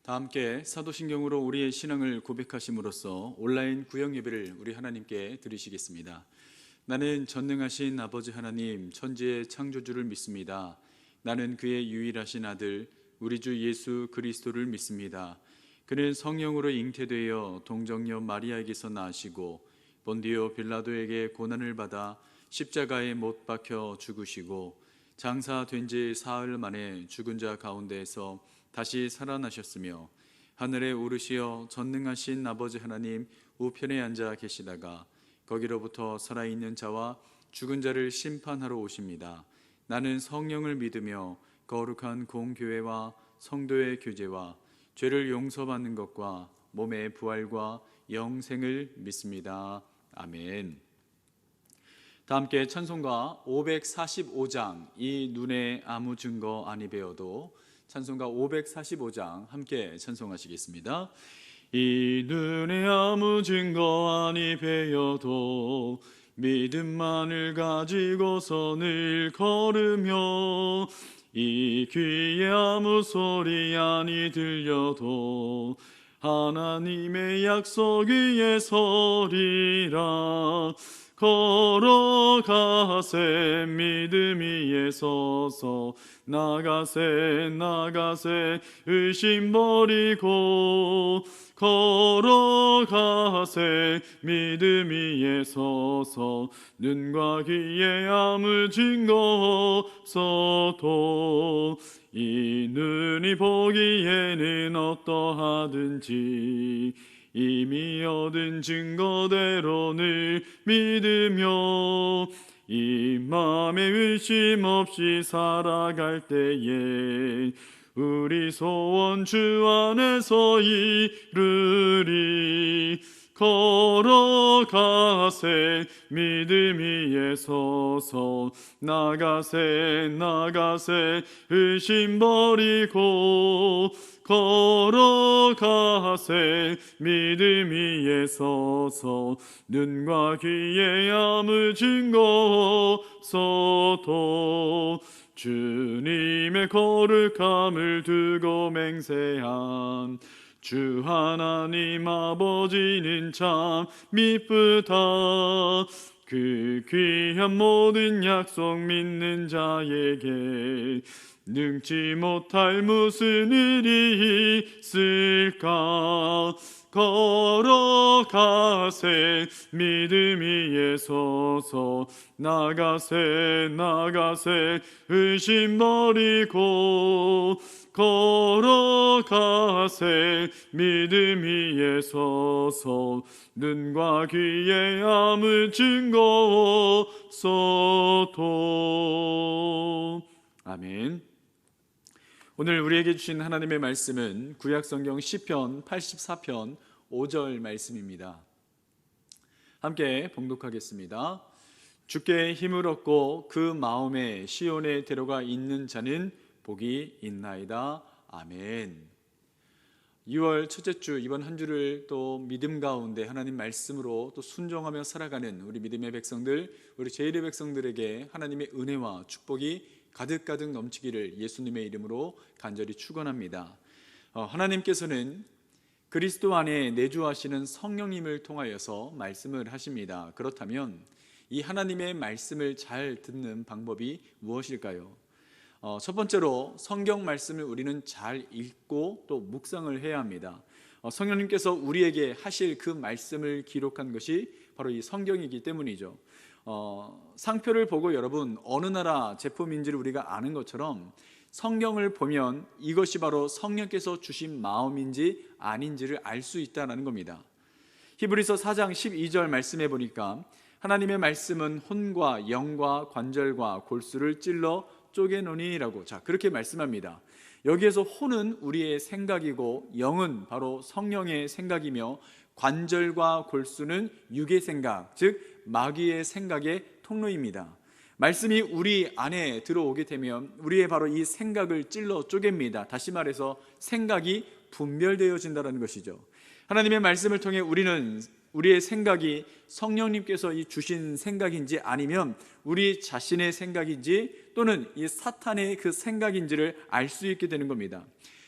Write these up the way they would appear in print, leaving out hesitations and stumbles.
다 함께 사도신경으로 우리의 신앙을 고백하심으로써 온라인 구역 예배를 우리 하나님께 드리시겠습니다. 나는 전능하신 아버지 하나님 천지의 창조주를 믿습니다. 나는 그의 유일하신 아들 우리 주 예수 그리스도를 믿습니다. 그는 성령으로 잉태되어 동정녀 마리아에게서 나시고 본디오 빌라도에게 고난을 받아 십자가에 못 박혀 죽으시고 장사된 지 사흘 만에 죽은 자 가운데에서 다시 살아나셨으며 하늘에 오르시어 전능하신 아버지 하나님 우편에 앉아 계시다가 거기로부터 살아있는 자와 죽은 자를 심판하러 오십니다. 나는 성령을 믿으며 거룩한 공교회와 성도의 교제와 죄를 용서받는 것과 몸의 부활과 영생을 믿습니다. 아멘. 다 함께 찬송가 545장 이 눈에 아무 증거 아니 배어도 찬송가 545장 함께 찬송하시겠습니다. 이 눈에 아무 증거 아니 배어도 믿음만을 가지고서 늘 걸으며 이 귀에 아무 소리 아니 들려도 하나님의 약속 위에 서리라. 걸어가세 믿음 위에 서서 나가세 의심 버리고 걸어가세 믿음 위에 서서 눈과 귀에 아무 증거 없어도 이 눈이 보기에는 어떠하든지 이미 얻은 증거대로 늘 믿으며 이 맘에 의심 없이 살아갈 때에 우리 소원 주 안에서 이루리. 걸어가세 믿음 위에 서서 나가세 의심 버리고 걸어가세 믿음 위에 서서 눈과 귀에 아무 증거 없어도 주님의 거룩함을 두고 맹세한 주 하나님 아버지는 참 미쁘다. 그 귀한 모든 약속 믿는 자에게 능치 못할 무슨 일이 있을까. 걸어가세 믿음 위에 서서 나가세 의심 버리고 걸어가세 믿음 위에 서서 눈과 귀에 아무 증거 없어도. 아멘. 오늘 우리에게 주신 하나님의 말씀은 구약성경 시편 84편 5절 말씀입니다. 함께 봉독하겠습니다. 주께 힘을 얻고 그 마음에 시온에 데려가 있는 자는 복이 있나이다. 아멘. 2월 첫째 주 이번 한 주를 또 믿음 가운데 하나님 말씀으로 또 순종하며 살아가는 우리 믿음의 백성들, 우리 제1의 백성들에게 하나님의 은혜와 축복이 가득가득 넘치기를 예수님의 이름으로 간절히 축원합니다. 하나님께서는 그리스도 안에 내주하시는 성령님을 통하여서 말씀을 하십니다. 그렇다면 이 하나님의 말씀을 잘 듣는 방법이 무엇일까요? 첫 번째로 성경 말씀을 우리는 잘 읽고 또 묵상을 해야 합니다. 성령님께서 우리에게 하실 그 말씀을 기록한 것이 바로 이 성경이기 때문이죠. 상표를 보고 여러분 어느 나라 제품인지를 우리가 아는 것처럼 성경을 보면 이것이 바로 성령께서 주신 마음인지 아닌지를 알 수 있다는 겁니다. 히브리서 4장 12절 말씀해 보니까 하나님의 말씀은 혼과 영과 관절과 골수를 찔러 쪼개노니라고 그렇게 말씀합니다. 여기에서 혼은 우리의 생각이고 영은 바로 성령의 생각이며 관절과 골수는 육의 생각, 즉 마귀의 생각의 통로입니다. 말씀이 우리 안에 들어오게 되면 우리의 바로 이 생각을 찔러 쪼갭니다. 다시 말해서 생각이 분별되어진다는 것이죠. 하나님의 말씀을 통해 우리는 우리의 생각이 성령님께서 주신 생각인지 아니면 우리 자신의 생각인지 또는 이 사탄의 그 생각인지를 알 수 있게 되는 겁니다.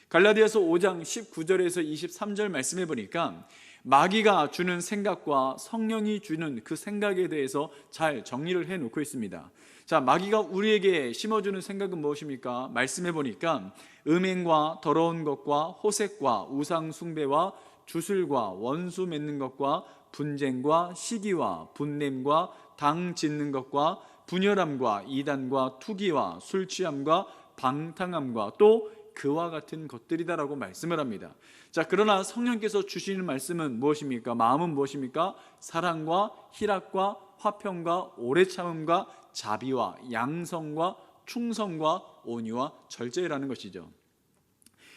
갈라디아서 5장 19절에서 23절 말씀해 보니까 마귀가 주는 생각과 성령이 주는 그 생각에 대해서 잘 정리를 해 놓고 있습니다. 자, 마귀가 우리에게 심어주는 생각은 무엇입니까? 말씀해 보니까 음행과 더러운 것과 호색과 우상 숭배와 주술과 원수 맺는 것과 분쟁과 시기와 분냄과 당 짓는 것과 분열함과 이단과 투기와 술 취함과 방탕함과 또 그와 같은 것들이다라고 말씀을 합니다. 자, 그러나 성령께서 주시는 말씀은 무엇입니까? 마음은 무엇입니까? 사랑과 희락과 화평과 오래 참음과 자비와 양성과 충성과 온유와 절제라는 것이죠.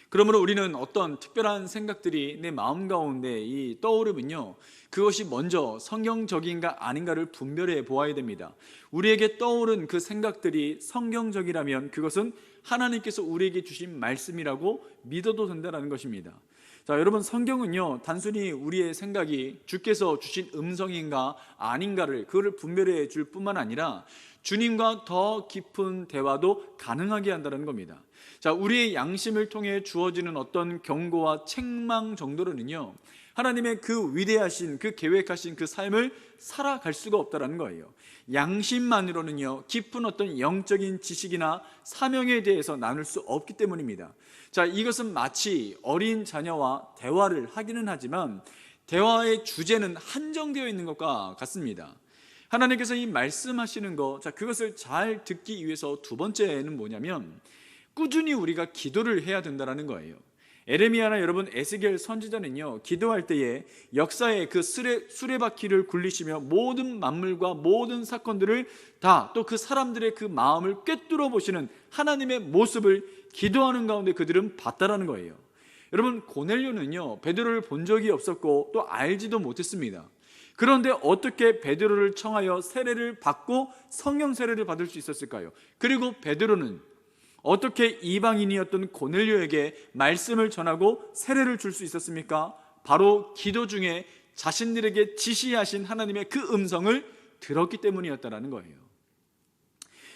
그러므로 우리는 어떤 특별한 생각들이 내 마음 가운데 떠오르면요, 그것이 먼저 성경적인가 아닌가를 분별해 보아야 됩니다. 우리에게 떠오른 그 생각들이 성경적이라면 그것은 하나님께서 우리에게 주신 말씀이라고 믿어도 된다는 것입니다. 자, 여러분, 성경은요, 단순히 우리의 생각이 주께서 주신 음성인가 아닌가를 그거를 분별해 줄 뿐만 아니라 주님과 더 깊은 대화도 가능하게 한다는 겁니다. 자, 우리의 양심을 통해 주어지는 어떤 경고와 책망 정도로는요, 하나님의 그 위대하신 그 계획하신 그 삶을 살아갈 수가 없다는 거예요. 양심만으로는요, 깊은 어떤 영적인 지식이나 사명에 대해서 나눌 수 없기 때문입니다. 자, 이것은 마치 어린 자녀와 대화를 하기는 하지만 대화의 주제는 한정되어 있는 것과 같습니다. 하나님께서 이 말씀하시는 것, 자, 그것을 잘 듣기 위해서 두 번째는 뭐냐면 꾸준히 우리가 기도를 해야 된다는 거예요. 에레미야나 여러분 에스겔 선지자는요, 기도할 때에 역사의 그 수레바퀴를 굴리시며 모든 만물과 모든 사건들을 다 또 그 사람들의 그 마음을 꿰뚫어 보시는 하나님의 모습을 기도하는 가운데 그들은 봤다라는 거예요. 여러분, 고넬료는요, 베드로를 본 적이 없었고 또 알지도 못했습니다. 그런데 어떻게 베드로를 청하여 세례를 받고 성령 세례를 받을 수 있었을까요? 그리고 베드로는 어떻게 이방인이었던 고넬료에게 말씀을 전하고 세례를 줄 수 있었습니까? 바로 기도 중에 자신들에게 지시하신 하나님의 그 음성을 들었기 때문이었다는 거예요.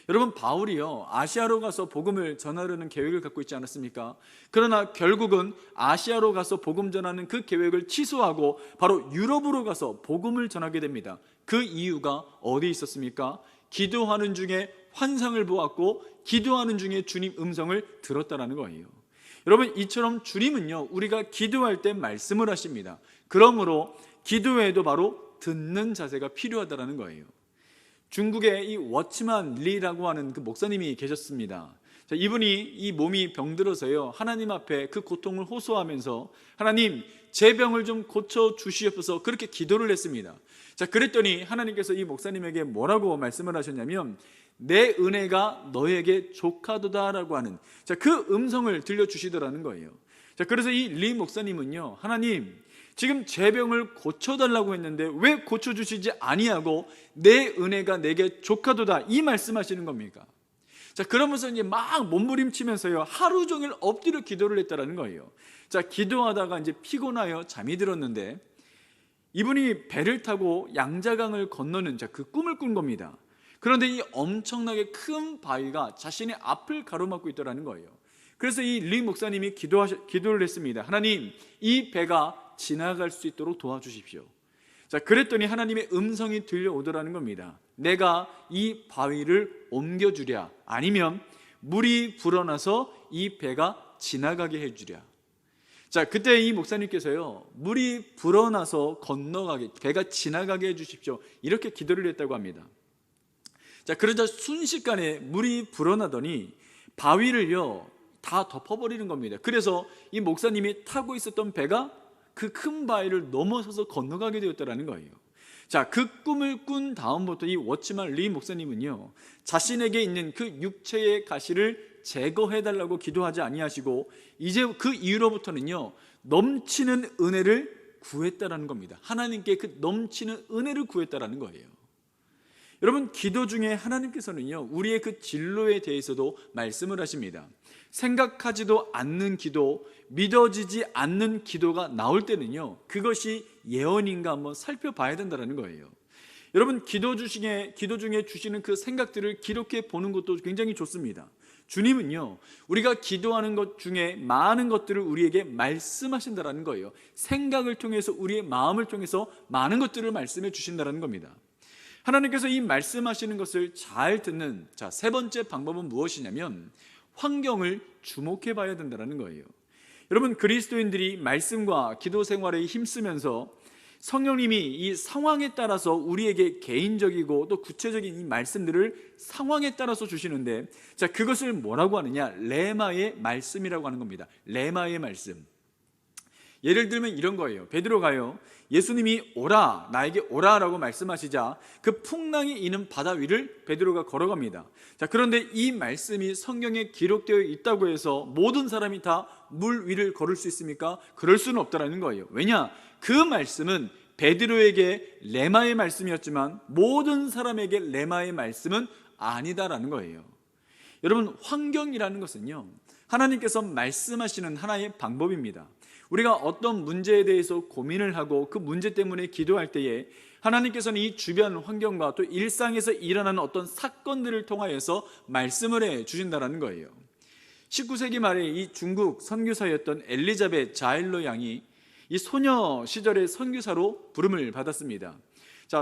여러분, 바울이요, 아시아로 가서 복음을 전하려는 계획을 갖고 있지 않았습니까? 그러나 결국은 아시아로 가서 복음 전하는 그 계획을 취소하고 바로 유럽으로 가서 복음을 전하게 됩니다. 그 이유가 어디 있었습니까? 기도하는 중에 환상을 보았고 기도하는 중에 주님 음성을 들었다는 거예요. 여러분, 이처럼 주님은요, 우리가 기도할 때 말씀을 하십니다. 그러므로 기도에도 바로 듣는 자세가 필요하다는 거예요. 중국에 이 워치만 리라고 하는 그 목사님이 계셨습니다. 자, 이분이 이 몸이 병들어서요, 하나님 앞에 그 고통을 호소하면서 하나님, 제 병을 좀 고쳐 주시옵소서 그렇게 기도를 했습니다. 자, 그랬더니 하나님께서 이 목사님에게 뭐라고 말씀을 하셨냐면 내 은혜가 너에게 족하도다라고 하는, 자, 그 음성을 들려주시더라는 거예요. 자, 그래서 이 리 목사님은요, 하나님, 지금 제 병을 고쳐달라고 했는데 왜 고쳐주시지 아니하고 내 은혜가 내게 족하도다 이 말씀하시는 겁니까? 자, 그러면서 이제 막 몸부림치면서요, 하루 종일 엎드려 기도를 했다라는 거예요. 자, 기도하다가 이제 피곤하여 잠이 들었는데 이분이 배를 타고 양자강을 건너는, 자, 그 꿈을 꾼 겁니다. 그런데 이 엄청나게 큰 바위가 자신의 앞을 가로막고 있더라는 거예요. 그래서 이 리 목사님이 기도를 했습니다. 하나님, 이 배가 지나갈 수 있도록 도와주십시오. 자, 그랬더니 하나님의 음성이 들려오더라는 겁니다. 내가 이 바위를 옮겨주랴, 아니면 물이 불어나서 이 배가 지나가게 해주랴. 자, 그때 이 목사님께서요, 물이 불어나서 건너가게, 배가 지나가게 해주십시오, 이렇게 기도를 했다고 합니다. 자, 그러자 순식간에 물이 불어나더니 바위를요 다 덮어버리는 겁니다. 그래서 이 목사님이 타고 있었던 배가 그 큰 바위를 넘어서서 건너가게 되었다는 거예요. 자, 그 꿈을 꾼 다음부터 이 워치만 리 목사님은요, 자신에게 있는 그 육체의 가시를 제거해달라고 기도하지 아니하시고 이제 그 이후로부터는요, 넘치는 은혜를 구했다라는 겁니다. 하나님께 그 넘치는 은혜를 구했다라는 거예요. 여러분, 기도 중에 하나님께서는요, 우리의 그 진로에 대해서도 말씀을 하십니다. 생각하지도 않는 기도, 믿어지지 않는 기도가 나올 때는요, 그것이 예언인가 한번 살펴봐야 된다는 거예요. 여러분, 기도 중에 주시는 그 생각들을 기록해 보는 것도 굉장히 좋습니다. 주님은요, 우리가 기도하는 것 중에 많은 것들을 우리에게 말씀하신다라는 거예요. 생각을 통해서, 우리의 마음을 통해서 많은 것들을 말씀해 주신다라는 겁니다. 하나님께서 이 말씀하시는 것을 잘 듣는 세 번째 방법은 무엇이냐면 환경을 주목해 봐야 된다는 거예요. 여러분, 그리스도인들이 말씀과 기도 생활에 힘쓰면서 성령님이 이 상황에 따라서 우리에게 개인적이고 또 구체적인 이 말씀들을 상황에 따라서 주시는데, 그것을 뭐라고 하느냐? 레마의 말씀이라고 하는 겁니다. 레마의 말씀. 예를 들면 이런 거예요. 베드로가요, 예수님이 오라, 나에게 오라라고 말씀하시자 그 풍랑이 있는 바다 위를 베드로가 걸어갑니다. 그런데 이 말씀이 성경에 기록되어 있다고 해서 모든 사람이 다 물 위를 걸을 수 있습니까? 그럴 수는 없다라는 거예요. 왜냐? 그 말씀은 베드로에게 레마의 말씀이었지만 모든 사람에게 레마의 말씀은 아니다라는 거예요. 여러분, 환경이라는 것은요, 하나님께서 말씀하시는 하나의 방법입니다. 우리가 어떤 문제에 대해서 고민을 하고 그 문제 때문에 기도할 때에 하나님께서는 이 주변 환경과 또 일상에서 일어나는 어떤 사건들을 통하여서 말씀을 해 주신다는 거예요. 19세기 말에 이 중국 선교사였던 엘리자벳 자일로 양이 이 소녀 시절의 선교사로 부름을 받았습니다.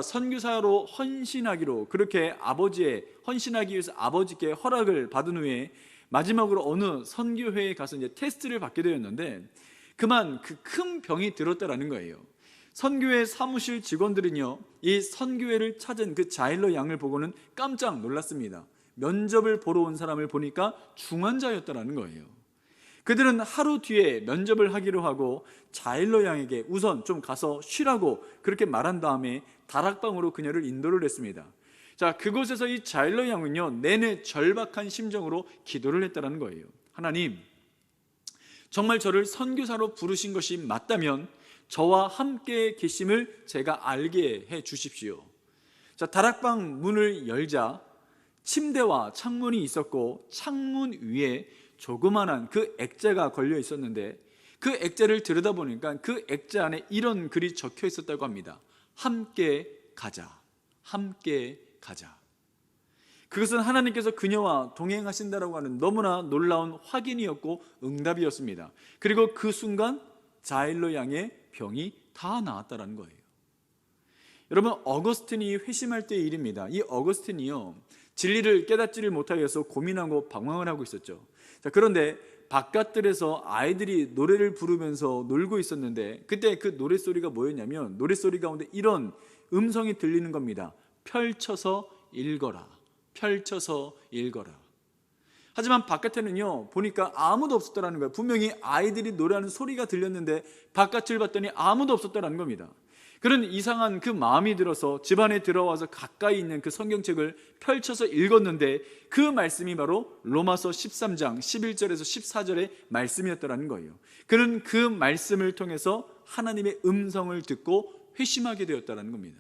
선교사로 헌신하기로, 그렇게 헌신하기 위해서 아버지께 허락을 받은 후에 마지막으로 어느 선교회에 가서 이제 테스트를 받게 되었는데 그만 그 큰 병이 들었다라는 거예요. 선교회 사무실 직원들은요, 이 선교회를 찾은 그 자일로 양을 보고는 깜짝 놀랐습니다. 면접을 보러 온 사람을 보니까 중환자였다라는 거예요. 그들은 하루 뒤에 면접을 하기로 하고 자일로 양에게 우선 좀 가서 쉬라고 그렇게 말한 다음에 다락방으로 그녀를 인도를 했습니다. 그곳에서 이 자일로 양은요, 내내 절박한 심정으로 기도를 했다는 거예요. 하나님, 정말 저를 선교사로 부르신 것이 맞다면 저와 함께 계심을 제가 알게 해 주십시오. 다락방 문을 열자 침대와 창문이 있었고 창문 위에 조그만한 그 액자가 걸려 있었는데 그 액자를 들여다보니까 그 액자 안에 이런 글이 적혀 있었다고 합니다. 함께 가자, 함께 가자. 그것은 하나님께서 그녀와 동행하신다라고 하는 너무나 놀라운 확인이었고 응답이었습니다. 그리고 그 순간 자일로 양의 병이 다 나았다는 거예요. 여러분, 어거스틴이 회심할 때의 일입니다. 이 어거스틴이요, 진리를 깨닫지를 못하여서 고민하고 방황을 하고 있었죠. 그런데 바깥들에서 아이들이 노래를 부르면서 놀고 있었는데 그때 그 노랫소리가 뭐였냐면 노랫소리 가운데 이런 음성이 들리는 겁니다. 펼쳐서 읽어라, 펼쳐서 읽어라. 하지만 바깥에는요, 보니까 아무도 없었다는 거예요. 분명히 아이들이 노래하는 소리가 들렸는데 바깥을 봤더니 아무도 없었다는 겁니다. 그런 이상한 그 마음이 들어서 집안에 들어와서 가까이 있는 그 성경책을 펼쳐서 읽었는데 그 말씀이 바로 로마서 13장 11절에서 14절의 말씀이었다는 거예요. 그는 그 말씀을 통해서 하나님의 음성을 듣고 회심하게 되었다는 겁니다.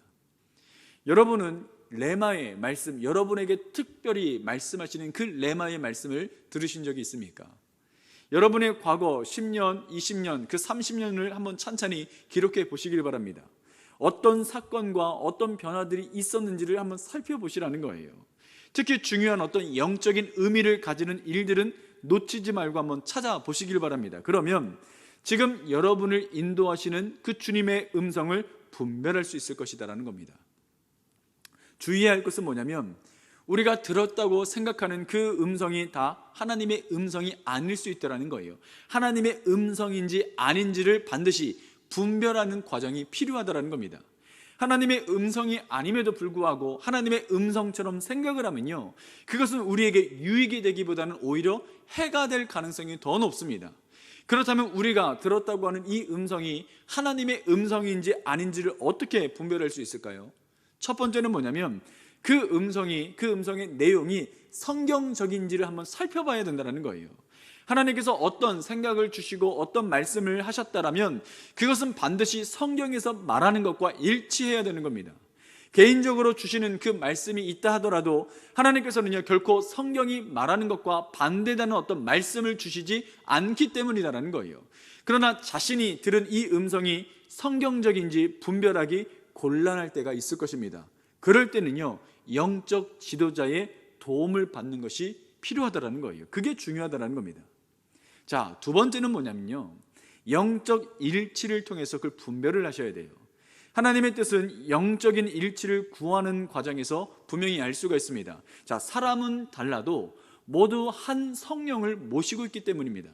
여러분은 레마의 말씀, 여러분에게 특별히 말씀하시는 그 레마의 말씀을 들으신 적이 있습니까? 여러분의 과거 10년, 20년, 그 30년을 한번 찬찬히 기록해 보시길 바랍니다. 어떤 사건과 어떤 변화들이 있었는지를 한번 살펴보시라는 거예요. 특히 중요한 어떤 영적인 의미를 가지는 일들은 놓치지 말고 한번 찾아보시길 바랍니다. 그러면 지금 여러분을 인도하시는 그 주님의 음성을 분별할 수 있을 것이다라는 겁니다. 주의해야 할 것은 뭐냐면 우리가 들었다고 생각하는 그 음성이 다 하나님의 음성이 아닐 수 있다는 거예요. 하나님의 음성인지 아닌지를 반드시 분별하는 과정이 필요하다는 겁니다. 하나님의 음성이 아님에도 불구하고 하나님의 음성처럼 생각을 하면요, 그것은 우리에게 유익이 되기보다는 오히려 해가 될 가능성이 더 높습니다. 그렇다면 우리가 들었다고 하는 이 음성이 하나님의 음성인지 아닌지를 어떻게 분별할 수 있을까요? 첫 번째는 뭐냐면 그 음성의 내용이 성경적인지를 한번 살펴봐야 된다는 거예요. 하나님께서 어떤 생각을 주시고 어떤 말씀을 하셨다라면 그것은 반드시 성경에서 말하는 것과 일치해야 되는 겁니다. 개인적으로 주시는 그 말씀이 있다 하더라도 하나님께서는요, 결코 성경이 말하는 것과 반대되는 어떤 말씀을 주시지 않기 때문이다라는 거예요. 그러나 자신이 들은 이 음성이 성경적인지 분별하기 곤란할 때가 있을 것입니다. 그럴 때는요, 영적 지도자의 도움을 받는 것이 필요하다라는 거예요. 그게 중요하다라는 겁니다. 자, 두 번째는 뭐냐면요, 영적 일치를 통해서 그걸 분별을 하셔야 돼요. 하나님의 뜻은 영적인 일치를 구하는 과정에서 분명히 알 수가 있습니다. 자, 사람은 달라도 모두 한 성령을 모시고 있기 때문입니다.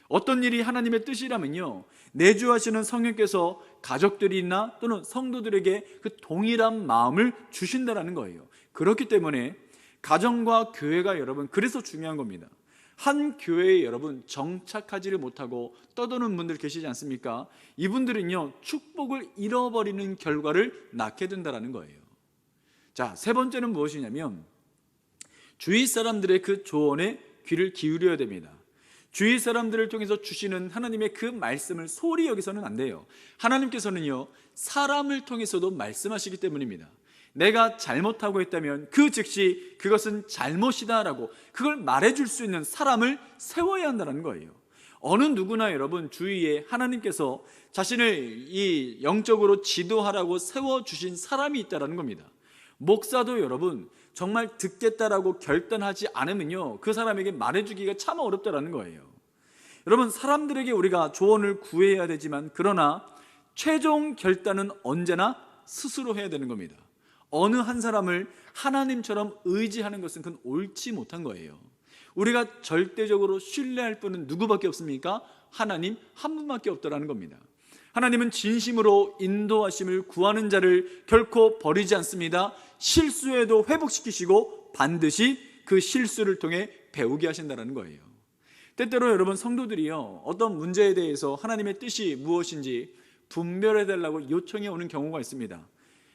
어떤 일이 하나님의 뜻이라면요, 내주하시는 성령께서 가족들이나 또는 성도들에게 그 동일한 마음을 주신다는 거예요. 그렇기 때문에 가정과 교회가 여러분 그래서 중요한 겁니다. 한 교회에 여러분 정착하지를 못하고 떠도는 분들 계시지 않습니까? 이분들은요, 축복을 잃어버리는 결과를 낳게 된다는 거예요. 자, 세 번째는 무엇이냐면 주위 사람들의 그 조언에 귀를 기울여야 됩니다. 주위 사람들을 통해서 주시는 하나님의 그 말씀을 소홀히 여기서는 안 돼요. 하나님께서는요, 사람을 통해서도 말씀하시기 때문입니다. 내가 잘못하고 있다면 그 즉시 그것은 잘못이다라고 그걸 말해줄 수 있는 사람을 세워야 한다는 거예요. 어느 누구나 여러분 주위에 하나님께서 자신을 이 영적으로 지도하라고 세워주신 사람이 있다는 겁니다. 목사도 여러분 정말 듣겠다라고 결단하지 않으면요, 그 사람에게 말해주기가 참 어렵다는 거예요. 여러분, 사람들에게 우리가 조언을 구해야 되지만 그러나 최종 결단은 언제나 스스로 해야 되는 겁니다. 어느 한 사람을 하나님처럼 의지하는 것은 그건 옳지 못한 거예요. 우리가 절대적으로 신뢰할 분은 누구밖에 없습니까? 하나님 한 분밖에 없다라는 겁니다. 하나님은 진심으로 인도하심을 구하는 자를 결코 버리지 않습니다. 실수에도 회복시키시고 반드시 그 실수를 통해 배우게 하신다는 거예요. 때때로 여러분 성도들이요, 어떤 문제에 대해서 하나님의 뜻이 무엇인지 분별해 달라고 요청해 오는 경우가 있습니다.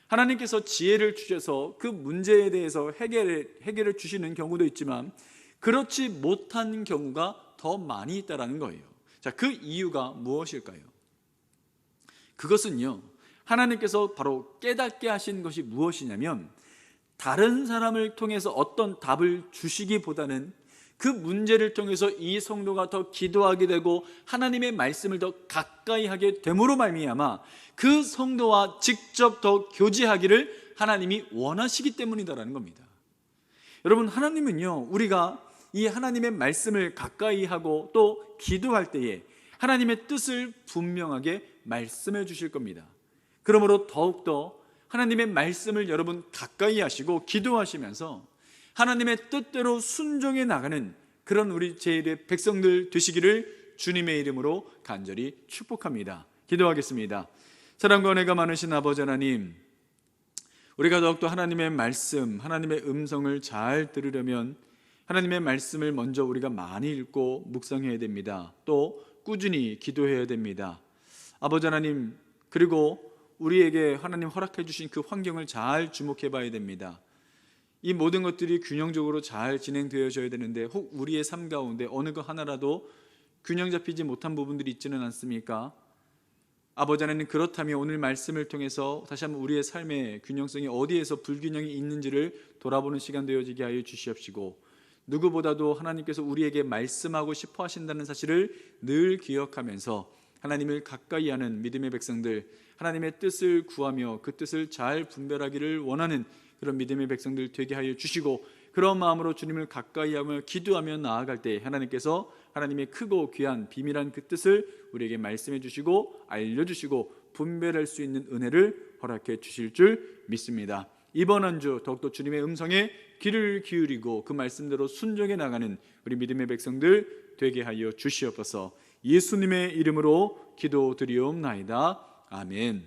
하나님께서 지혜를 주셔서 그 문제에 대해서 해결을 주시는 경우도 있지만 그렇지 못한 경우가 더 많이 있다는 거예요. 자, 그 이유가 무엇일까요? 그것은요, 하나님께서 바로 깨닫게 하신 것이 무엇이냐면 다른 사람을 통해서 어떤 답을 주시기보다는 그 문제를 통해서 이 성도가 더 기도하게 되고 하나님의 말씀을 더 가까이 하게 됨으로 말미암아 그 성도와 직접 더 교제하기를 하나님이 원하시기 때문이다라는 겁니다. 여러분, 하나님은요, 우리가 이 하나님의 말씀을 가까이 하고 또 기도할 때에 하나님의 뜻을 분명하게 말씀해 주실 겁니다. 그러므로 더욱더 하나님의 말씀을 여러분 가까이 하시고 기도하시면서 하나님의 뜻대로 순종해 나가는 그런 우리 제1의 백성들 되시기를 주님의 이름으로 간절히 축복합니다. 기도하겠습니다. 사랑과 은혜가 많으신 아버지 하나님, 우리가 더욱더 하나님의 말씀, 하나님의 음성을 잘 들으려면 하나님의 말씀을 먼저 우리가 많이 읽고 묵상해야 됩니다. 또 꾸준히 기도해야 됩니다. 아버지 하나님, 그리고 우리에게 하나님 허락해 주신 그 환경을 잘 주목해 봐야 됩니다. 이 모든 것들이 균형적으로 잘 진행되어져야 되는데 혹 우리의 삶 가운데 어느 것 하나라도 균형 잡히지 못한 부분들이 있지는 않습니까? 아버지 하나님, 그렇다면 오늘 말씀을 통해서 다시 한번 우리의 삶의 균형성이 어디에서 불균형이 있는지를 돌아보는 시간 되어지게 하여 주시옵시고, 누구보다도 하나님께서 우리에게 말씀하고 싶어 하신다는 사실을 늘 기억하면서 하나님을 가까이 하는 믿음의 백성들, 하나님의 뜻을 구하며 그 뜻을 잘 분별하기를 원하는 그런 믿음의 백성들 되게 하여 주시고, 그런 마음으로 주님을 가까이 하며 기도하며 나아갈 때 하나님께서 하나님의 크고 귀한 비밀한 그 뜻을 우리에게 말씀해 주시고 알려주시고 분별할 수 있는 은혜를 허락해 주실 줄 믿습니다. 이번 한 주 더욱더 주님의 음성에 귀를 기울이고 그 말씀대로 순종해 나가는 우리 믿음의 백성들 되게 하여 주시옵소서. 예수님의 이름으로 기도드리옵나이다. 아멘.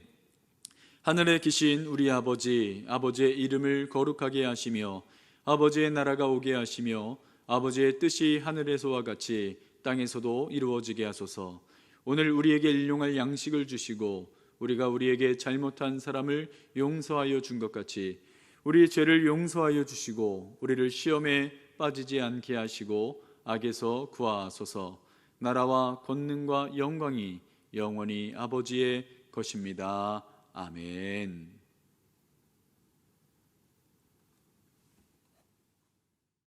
하늘에 계신 우리 아버지, 아버지의 이름을 거룩하게 하시며 아버지의 나라가 오게 하시며 아버지의 뜻이 하늘에서와 같이 땅에서도 이루어지게 하소서. 오늘 우리에게 일용할 양식을 주시고 우리가 우리에게 잘못한 사람을 용서하여 준 것 같이 우리의 죄를 용서하여 주시고 우리를 시험에 빠지지 않게 하시고 악에서 구하소서. 나라와 권능과 영광이 영원히 아버지의 것입니다. 아멘.